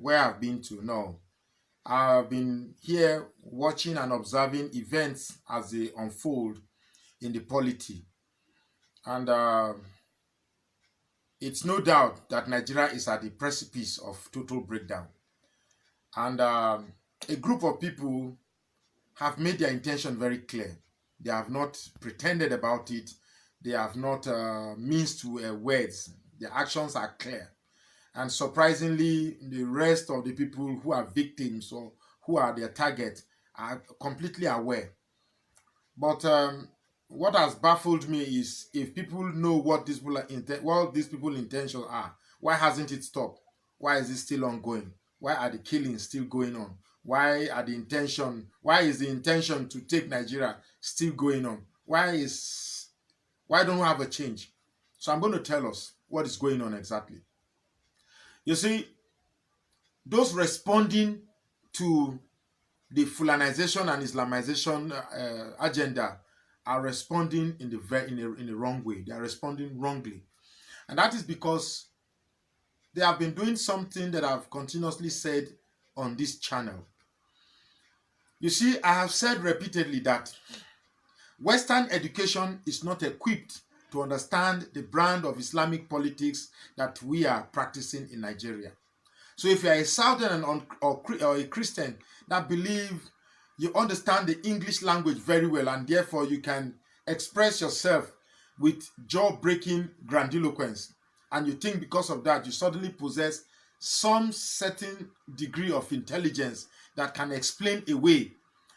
where I've been to. No, I've been here watching and observing events as they unfold in the polity. And it's no doubt that Nigeria is at the precipice of total breakdown. And a group of people have made their intention very clear. They have not pretended about it. They have not minced to words. Their actions are clear. And surprisingly, the rest of the people who are victims or who are their target are completely aware. But what has baffled me is if people know what what these people intentions are, why hasn't it stopped? Why is it still ongoing? Why are the killings still going on? Why is the intention to take Nigeria still going on? Why don't we have a change? So I'm going to tell us what is going on exactly. You see, those responding to the Fulanization and Islamization agenda are responding in the wrong way. They are responding wrongly, and that is because they have been doing something that I've continuously said on this channel. You see, I have said repeatedly that Western education is not equipped to understand the brand of Islamic politics that we are practicing in Nigeria. So if you are a Southern or a Christian that believe you understand the English language very well and therefore you can express yourself with jaw-breaking grandiloquence, and you think because of that you suddenly possess some certain degree of intelligence that can explain away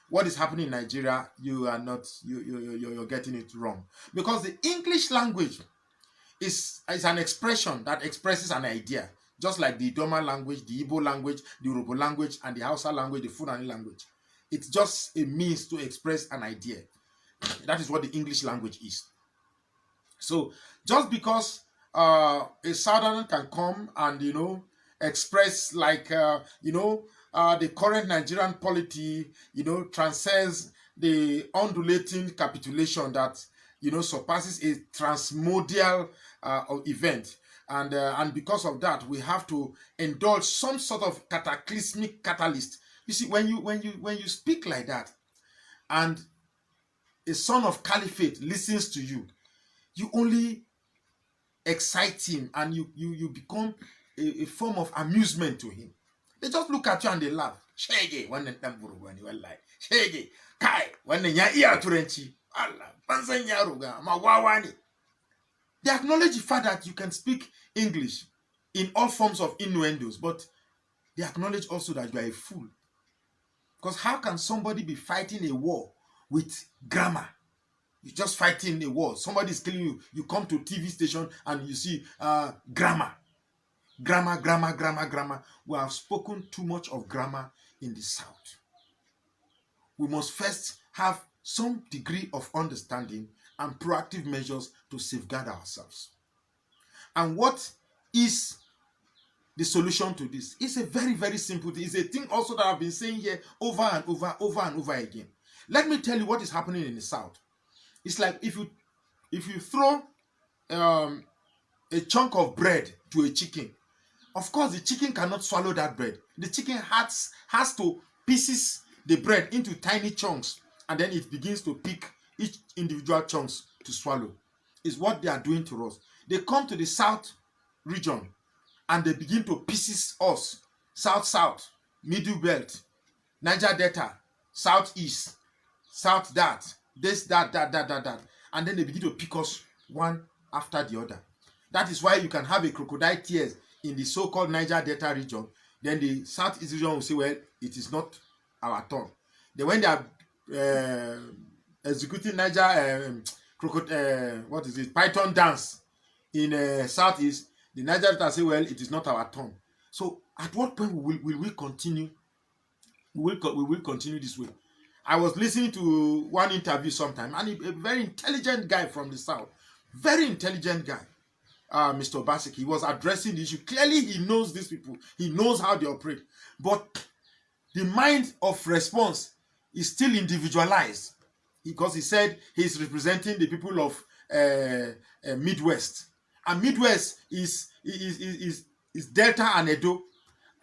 what is happening in Nigeria, you're getting it wrong. Because the English language is an expression that expresses an idea, just like the Idoma language, the Igbo language, the Yoruba language, and the Hausa language, the Fulani language. It's just a means to express an idea. That is what the English language is. So just because a Southerner can come and express like the current Nigerian polity transcends the undulating capitulation that surpasses a transmodal event, and because of that we have to indulge some sort of cataclysmic catalyst. You see, when you speak like that and a son of caliphate listens to you, you only excite him and you become a form of amusement to him. They just look at you and they laugh. Shege, when the tamburu when you like Shege, Kai, when the ya turenchi, Allah, Bansan Yaruga, Mawawani. They acknowledge the fact that you can speak English in all forms of innuendos, but they acknowledge also that you are a fool. Because how can somebody be fighting a war with grammar? You're just fighting a war. Somebody is killing you. You come to a TV station and you see grammar. Grammar. We have spoken too much of grammar in the South. We must first have some degree of understanding and proactive measures to safeguard ourselves. And what is the solution to this? It's a very, very simple thing. It's a thing also that I've been saying here over and over again. Let me tell you what is happening in the South. It's like if you throw a chunk of bread to a chicken, of course the chicken cannot swallow that bread. The chicken has to pieces the bread into tiny chunks, and then it begins to pick each individual chunks to swallow. Is what they are doing to us. They come to the South region and they begin to pieces us. South, Middle Belt, Niger Delta, Southeast, South that, this, that. And then they begin to pick us one after the other. That is why you can have a crocodile tears in the so-called Niger Delta region. Then the Southeast region will say, well, it is not our turn. Then when they are executing Niger Python dance in Southeast, the Niger Delta say, well, it is not our turn. So at what point will we continue? We will continue this way. I was listening to one interview sometime, and a very intelligent guy from the South, very intelligent guy, Mr. Obaseki, he was addressing the issue. Clearly, he knows these people. He knows how they operate. But the mind of response is still individualized, because he said he's representing the people of Midwest. And Midwest is Delta and Edo.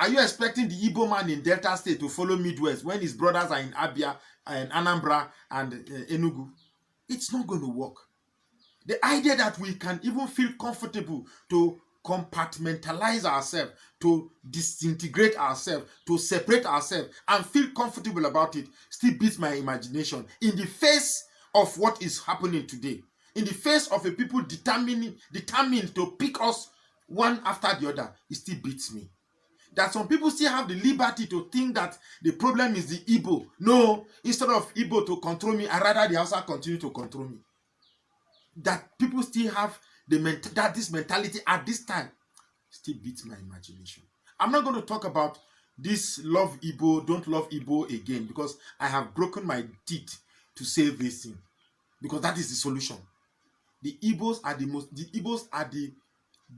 Are you expecting the Igbo man in Delta State to follow Midwest when his brothers are in Abia and Anambra and Enugu? It's not going to work. The idea that we can even feel comfortable to compartmentalize ourselves, to disintegrate ourselves, to separate ourselves, and feel comfortable about it still beats my imagination in the face of what is happening today. In the face of a people determined to pick us one after the other, it still beats me. That some people still have the liberty to think that the problem is the Igbo. No, instead of Igbo to control me, I rather the Hausa continue to control me. That people still have this mentality at this time still beats my imagination. I'm not going to talk about this love Igbo, don't love Igbo again, because I have broken my teeth to say this thing, because that is the solution. The Igbos are the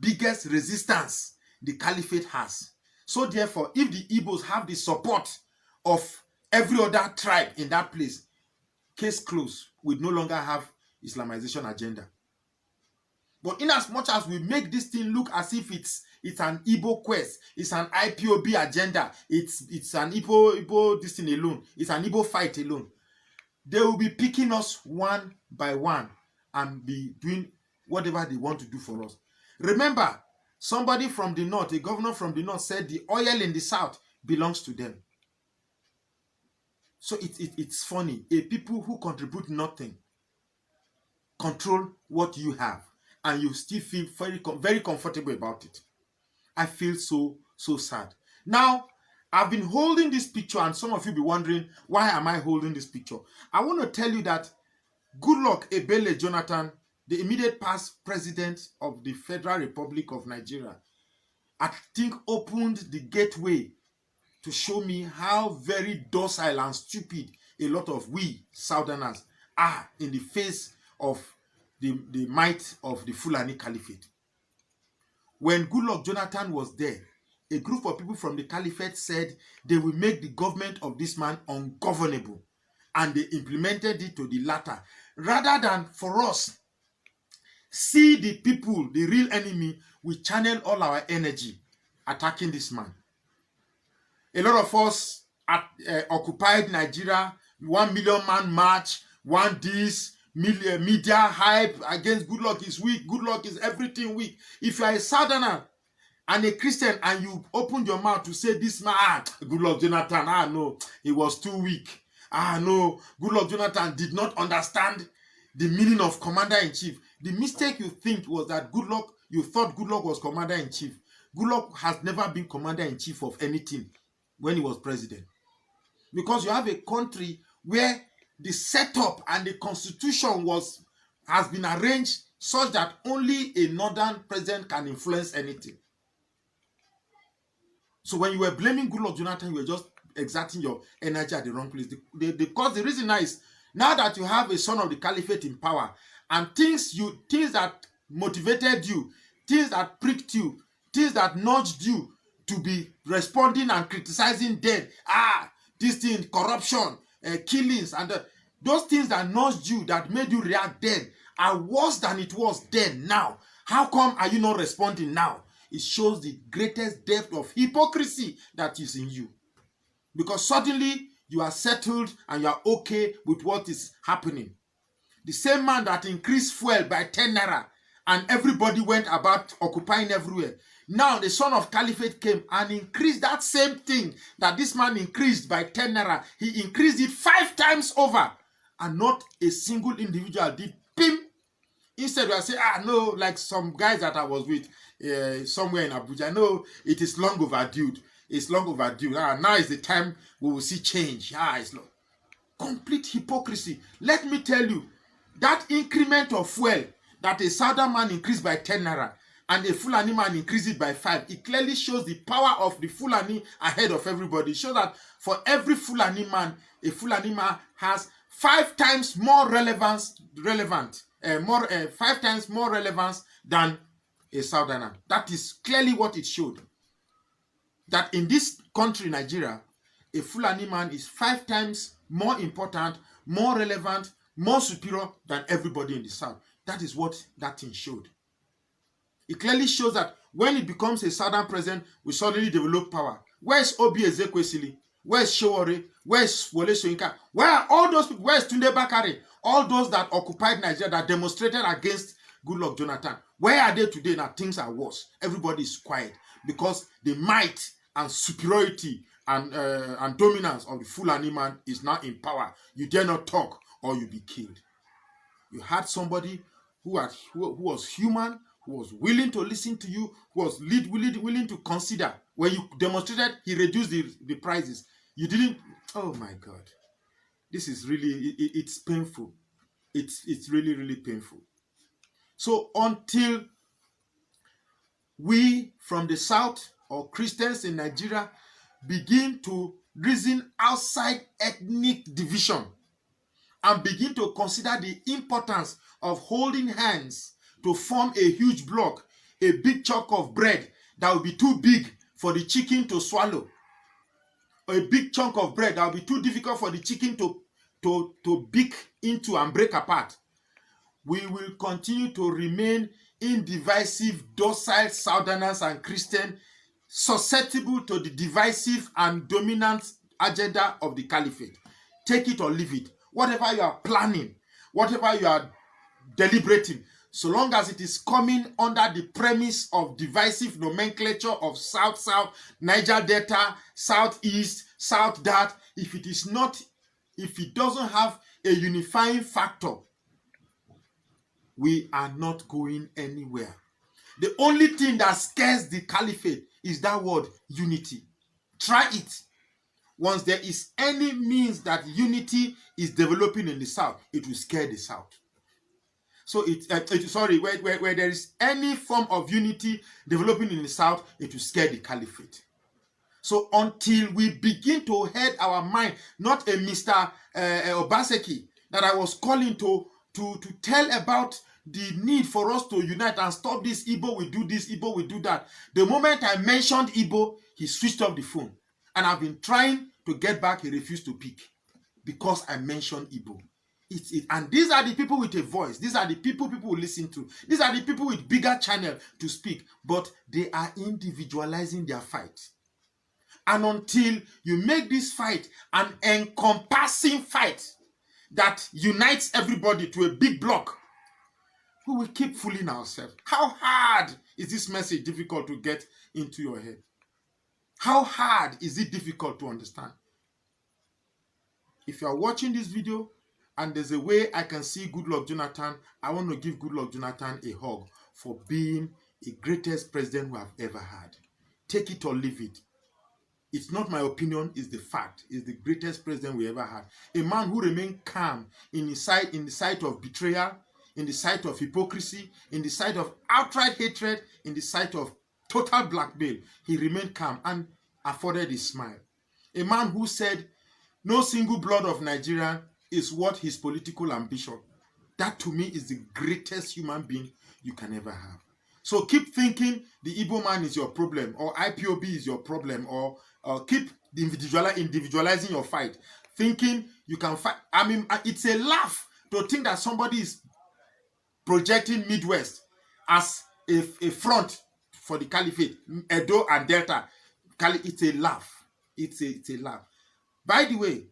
biggest resistance the caliphate has. So therefore, if the Igbos have the support of every other tribe in that place, case closed. We no longer have Islamization agenda. But in as much as we make this thing look as if it's an Igbo quest, it's an IPOB agenda, it's an Igbo this thing alone, it's an Igbo fight alone, they will be picking us one by one and be doing whatever they want to do for us. Remember, somebody from the north, a governor from the north, said the oil in the south belongs to them. So it's funny. A people who contribute nothing control what you have, and you still feel very comfortable about it. I feel so sad. Now, I've been holding this picture, and some of you be wondering, why am I holding this picture? I want to tell you that Goodluck Ebele Jonathan, the immediate past president of the Federal Republic of Nigeria, I think opened the gateway to show me how very docile and stupid a lot of we Southerners are in the face of the might of the Fulani Caliphate. When Goodluck Jonathan was there, a group of people from the Caliphate said they will make the government of this man ungovernable, and they implemented it to the latter. Rather than for us see the people, the real enemy, we channel all our energy attacking this man. A lot of us occupied Nigeria, 1 million man march, media hype against Goodluck is weak, Goodluck is everything weak. If you are a Southerner and a Christian and you open your mouth to say this man, Goodluck Jonathan, no, he was too weak. No, Goodluck Jonathan did not understand the meaning of commander-in-chief. The mistake you think was that you thought Goodluck was commander-in-chief. Goodluck has never been commander-in-chief of anything when he was president. Because you have a country where the setup and the constitution has been arranged such that only a northern president can influence anything. So when you were blaming Goodluck Jonathan, you were just exerting your energy at the wrong place. Because the reason is, now that you have a son of the caliphate in power, and things that motivated you, things that pricked you, things that nudged you to be responding and criticizing them, this thing, corruption, killings, and those things that nudged you, that made you react then, are worse than it was then. Now, how come are you not responding now? It shows the greatest depth of hypocrisy that is in you. Because suddenly you are settled and you are okay with what is happening. The same man that increased fuel by 10 naira and everybody went about occupying everywhere. Now the son of Caliphate came and increased that same thing that this man increased by 10 naira. He increased it 5 times over, and not a single individual did pim. Instead, we are saying, no, like some guys that I was with somewhere in Abuja, no, it is long overdue. It's long overdue. Now is the time we will see change. It's long. Complete hypocrisy. Let me tell you, that increment of fuel that a Southern man increased by 10 naira and a Fulani man increased it by 5, it clearly shows the power of the Fulani ahead of everybody. It shows that for every Fulani man, a Fulani man has 5 times more relevance than a Southerner. That is clearly what it showed. That in this country, Nigeria, a Fulani man is 5 times more important, more relevant, more superior than everybody in the South. That is what that thing showed. It clearly shows that when it becomes a Southern president, we suddenly develop power. Where's Obi Ezekwesili? Where's Showore? Where's Wole Soyinka? Where are all those people? Where's Tunde Bakare? All those that occupied Nigeria, that demonstrated against Goodluck Jonathan. Where are they today? Now things are worse. Everybody is quiet because the might and superiority and dominance of the Fulani man is now in power. You dare not talk or you'll be killed. You had somebody who was human, who was willing to listen to you, who was willing to consider. When you demonstrated, he reduced the prices. You didn't. Oh my God. This is really, it's painful. It's really, really painful. So until we from the South or Christians in Nigeria begin to reason outside ethnic division and begin to consider the importance of holding hands to form a huge block, a big chunk of bread that will be too big for the chicken to swallow, a big chunk of bread that will be too difficult for the chicken to beak into and break apart, we will continue to remain indivisive, docile Southerners and Christians, susceptible to the divisive and dominant agenda of the caliphate. Take it or leave it. Whatever you are planning, whatever you are deliberating, so long as it is coming under the premise of divisive nomenclature of South-South, Niger Delta, Southeast, South that, if it doesn't have a unifying factor, we are not going anywhere. The only thing that scares the caliphate is that word, unity. Try it. Once there is any means that unity is developing in the South, it will scare the South. So where there is any form of unity developing in the South, it will scare the caliphate. So until we begin to head our mind, not a Mr. Obaseki that I was calling to tell about the need for us to unite and stop this. Igbo will do this, Igbo will do that. The moment I mentioned Igbo, he switched off the phone. And I've been trying to get back, he refused to pick because I mentioned Igbo. And these are the people with a voice. These are the people will listen to. These are the people with bigger channel to speak. But they are individualizing their fight. And until you make this fight an encompassing fight that unites everybody to a big block, we will keep fooling ourselves. How hard is this message difficult to get into your head? How hard is it difficult to understand? If you are watching this video and there's a way I can see Goodluck Jonathan, I want to give Goodluck Jonathan a hug for being the greatest president we have ever had. Take it or leave it. It's not my opinion, it's the fact. It's the greatest president we ever had. A man who remained calm in the sight of betrayal, in the sight of hypocrisy, in the sight of outright hatred, in the sight of total blackmail. He remained calm and afforded a smile. A man who said, no single blood of Nigeria is worth his political ambition. That to me is the greatest human being you can ever have. So keep thinking the Igbo man is your problem, or IPOB is your problem, or keep individualizing your fight. Thinking you can fight. I mean, it's a laugh to think that somebody is projecting Midwest as a front for the caliphate, Edo and Delta. It's a laugh. It's a laugh. By the way,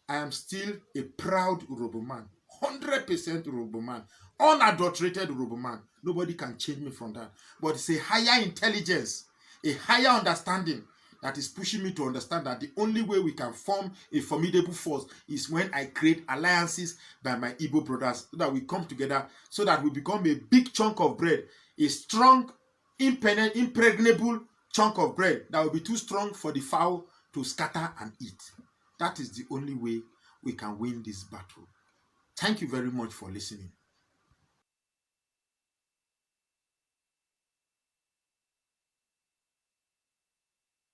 I am still a proud Urhobo man. 100% Urhobo man. Unadulterated Urhobo man. Nobody can change me from that. But it's a higher intelligence, a higher understanding that is pushing me to understand that the only way we can form a formidable force is when I create alliances by my Igbo brothers, so that we come together, so that we become a big chunk of bread, a strong, impregnable chunk of bread that will be too strong for the fowl to scatter and eat. That is the only way we can win this battle. Thank you very much for listening.